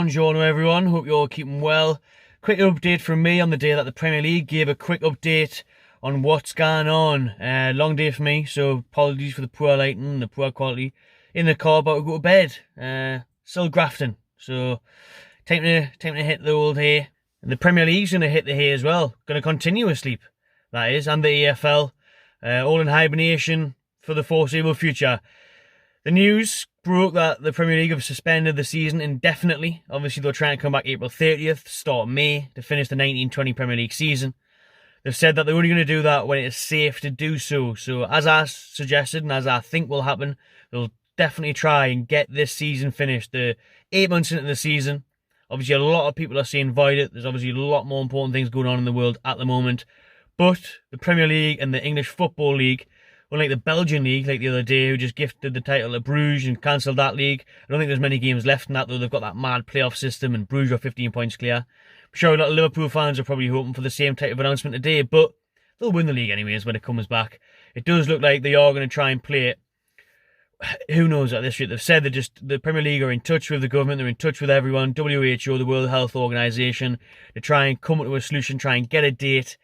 Buongiorno everyone, hope you're all keeping well. Quick update from me on the day that the Premier League gave a quick update on what's going on. Long day for me, so apologies for the poor lighting, the poor quality. In the car, about to go to bed. Still grafting, so time to hit the old hay. And the Premier League's going to hit the hay as well. Going to continue with sleep, that is, and the EFL. All in hibernation for the foreseeable future. The news broke that the Premier League have suspended the season indefinitely. Obviously, they're trying to come back April 30th, start May, to finish the 19-20 Premier League season. They've said that they're only going to do that when it is safe to do so. So, as I suggested, and as I think will happen, they'll definitely try and get this season finished. The 8 months into the season, obviously a lot of people are saying void it. There's obviously a lot more important things going on in the world at the moment. But the Premier League and the English Football League, unlike the Belgian League, like the other day, who just gifted the title to Bruges and cancelled that league. I don't think there's many games left in that, though. They've got that mad playoff system, and Bruges are 15 points clear. I'm sure a lot of Liverpool fans are probably hoping for the same type of announcement today, but they'll win the league anyways when it comes back. It does look like they are going to try and play it. Who knows at this rate? They've said that the Premier League are in touch with the government, they're in touch with everyone, WHO, the World Health Organization, to try and come up with a solution, try and get a date.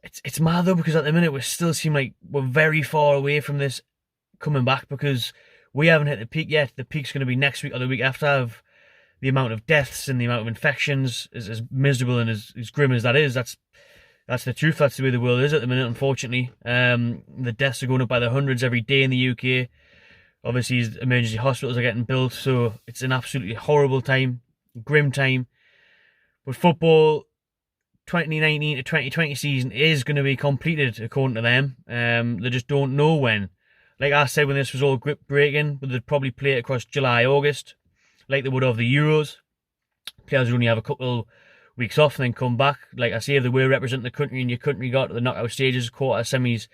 It's mad though, because at the minute we still seem like we're very far away from this coming back, because we haven't hit the peak yet. The peak's going to be next week or the week after. Of the amount of deaths and the amount of infections is as miserable and as grim as that is. That's the truth. That's the way the world is at the minute, unfortunately. The deaths are going up by the hundreds every day in the UK. Obviously, emergency hospitals are getting built, so it's an absolutely horrible time, grim time. But football 2019 to 2020 season is going to be completed, according to them. They just don't know when. Like I said, when this was all grip breaking, but they'd probably play it across July, August, like they would of the Euros. Players would only have a couple weeks off and then come back. Like I say, if they were representing the country and your country got to the knockout stages, quarter, semis,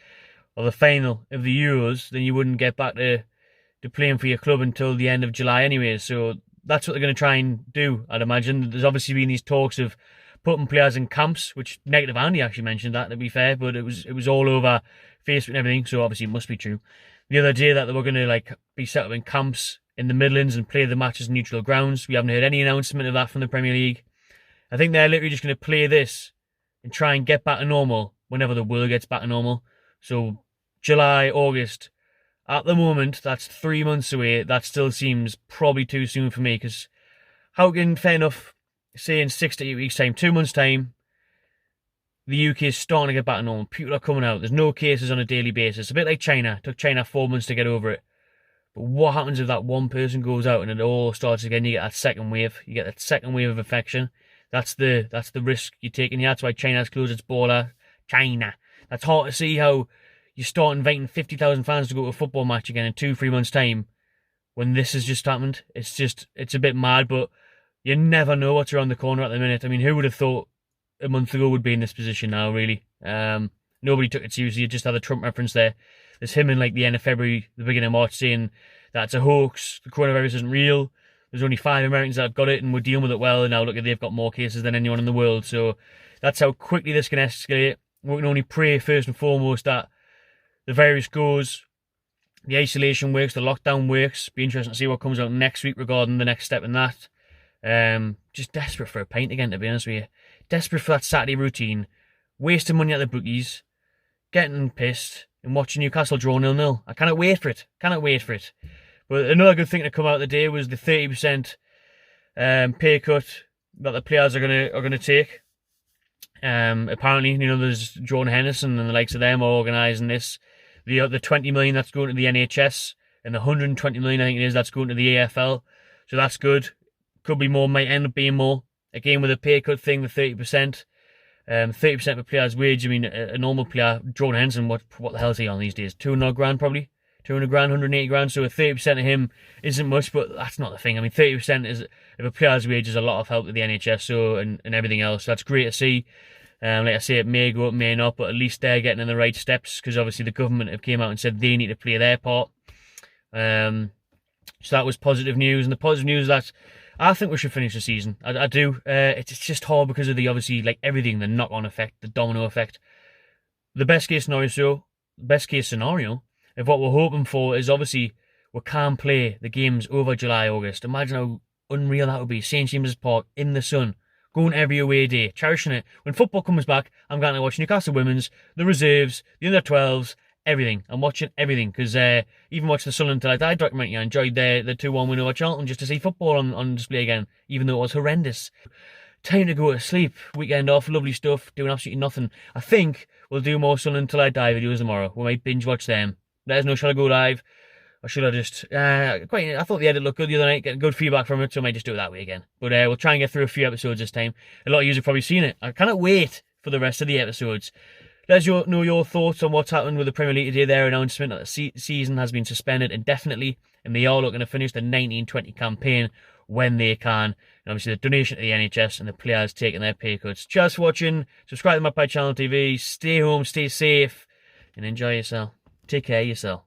or the final of the Euros, then you wouldn't get back to playing for your club until the end of July anyway. So that's what they're going to try and do, I'd imagine. There's obviously been these talks of putting players in camps, which Negative Andy actually mentioned that, to be fair, but it was all over Facebook and everything, so obviously it must be true. The other day that they were going to be set up in camps in the Midlands and play the matches in neutral grounds. We haven't heard any announcement of that from the Premier League. I think they're literally just going to play this and try and get back to normal whenever the world gets back to normal. So July, August, at the moment, that's 3 months away. That still seems probably too soon for me, because how can, fair enough, say in 6 to 8 weeks' time, 2 months' time, the UK is starting to get back to normal. People are coming out. There's no cases on a daily basis. A bit like China. It took China 4 months to get over it. But what happens if that one person goes out and it all starts again? You get that second wave. You get that second wave of infection. That's the risk you're taking here. That's why China's closed its border. China. That's hard to see how you start inviting 50,000 fans to go to a football match again in 2-3 months' time when this has just happened. It's a bit mad, but you never know what's around the corner at the minute. I mean, who would have thought a month ago would be in this position now, really? Nobody took it seriously. You just had a Trump reference there. There's him in the end of February, the beginning of March, saying that it's a hoax, the coronavirus isn't real. There's only 5 Americans that have got it and we're dealing with it well, and now look, they've got more cases than anyone in the world. So that's how quickly this can escalate. We can only pray first and foremost that the virus goes, the isolation works, the lockdown works. Be interesting to see what comes out next week regarding the next step in that. Just desperate for a pint again, to be honest with you. Desperate for that Saturday routine. Wasting money at the bookies. Getting pissed and watching Newcastle draw 0-0. I cannot wait for it. But another good thing to come out of the day was the 30% pay cut that the players are gonna take. Apparently, there's Jordan Henderson and the likes of them are organising this. The 20 million that's going to the NHS and the 120 million I think it is that's going to the AFL. So that's good. Could be more, might end up being more. Again, with the pay cut thing, the 30%. 30% of a player's wage. I mean, a normal player, Jordan Henderson, what the hell is he on these days? 200 grand probably? 200 grand, 180 grand. So a 30% of him isn't much, but that's not the thing. I mean, 30% of a player's wage is a lot of help with the NHS and everything else. So that's great to see. Like I say, it may go up, may not, but at least they're getting in the right steps, because obviously the government have came out and said they need to play their part. So that was positive news. And the positive news is that I think we should finish the season. I do. It's just hard because of the, obviously, everything, the knock-on effect, the domino effect. The best case scenario of what we're hoping for is obviously we can't play the games over July, August. Imagine how Unreal that would be. St James's Park in the sun. Going every away day. Cherishing it. When football comes back, I'm going to watch Newcastle Women's, the reserves, the under 12s, everything. I'm watching everything. Because even watching the Sunderland Till I Die documentary, I enjoyed the 2-1 win over Charlton just to see football on display again, even though it was horrendous. Time to go to sleep. Weekend off, lovely stuff, doing absolutely nothing. I think we'll do more Sunderland Till I Die videos tomorrow. We might binge watch them. Let us know, shall I go live? Or should I just... I thought the edit looked good the other night, getting good feedback from it, so I might just do it that way again. But we'll try and get through a few episodes this time. A lot of you have probably seen it. I cannot wait for the rest of the episodes. Let us know your thoughts on what's happened with the Premier League today. Their announcement that the season has been suspended indefinitely, and they are looking to finish the 1920 campaign when they can. And obviously the donation to the NHS and the players taking their pay cuts. Cheers for watching. Subscribe to my Paycut channel TV. Stay home, stay safe, and enjoy yourself. Take care of yourself.